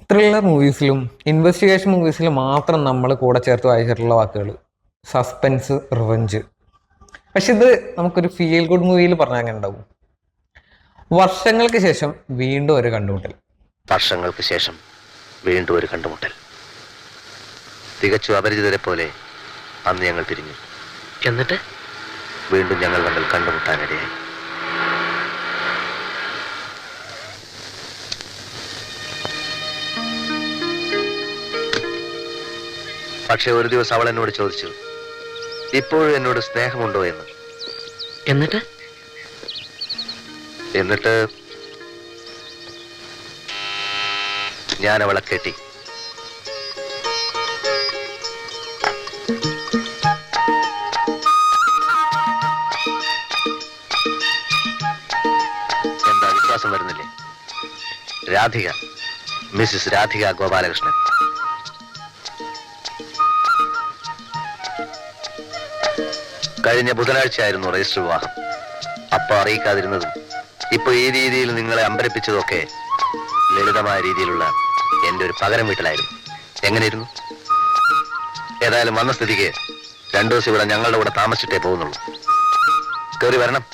Thriller മൂവീസിലും investigation മൂവീസിലും മാത്രം നമ്മൾ കൂടെ ചേർത്ത് വായിച്ചിട്ടുള്ള വാക്കുകൾ സസ്പെൻസ്, റിവഞ്ച്. പക്ഷെ ഇത് നമുക്കൊരു ഫീൽ ഗുഡ് മൂവിയിൽ പറഞ്ഞാൽ അങ്ങനെ ഉണ്ടാവും. വർഷങ്ങൾക്ക് ശേഷം വീണ്ടും ഒരു കണ്ടുമുട്ടൽ. വർഷങ്ങൾക്ക് ശേഷം വീണ്ടും ഒരു കണ്ടുമുട്ടൽ. തികച്ചു അപരിചിതരെ പോലെ അന്ന് ഞങ്ങൾ തിരിഞ്ഞു. എന്നിട്ട് വീണ്ടും ഞങ്ങൾ തമ്മിൽ കണ്ടുമുട്ടാനിടയായി. പക്ഷെ ഒരു ദിവസം അവൾ എന്നോട് ചോദിച്ചു, ഇപ്പോഴും എന്നോട് സ്നേഹമുണ്ടോ എന്ന്. എന്നിട്ട് എന്നിട്ട് ഞാൻ അവളെ കെട്ടി. എന്താ വിശ്വാസം വരുന്നില്ലേ? രാധിക, മിസ്സിസ് രാധിക ഗോപാലകൃഷ്ണൻ. കഴിഞ്ഞ ബുധനാഴ്ചയായിരുന്നു രജിസ്റ്റർ വിവാഹം. അപ്പൊ അറിയിക്കാതിരുന്നതും ഇപ്പൊ ഈ രീതിയിൽ നിങ്ങളെ അമ്പരപ്പിച്ചതൊക്കെ ലളിതമായ രീതിയിലുള്ള എന്റെ ഒരു പകരം വീട്ടിലായിരുന്നു. എങ്ങനെയിരുന്നു? ഏതായാലും വന്ന സ്ഥിതിക്ക് 2 ദിവസം ഇവിടെ ഞങ്ങളുടെ കൂടെ താമസിച്ചിട്ടേ പോകുന്നുള്ളൂ. കയറി വരണം.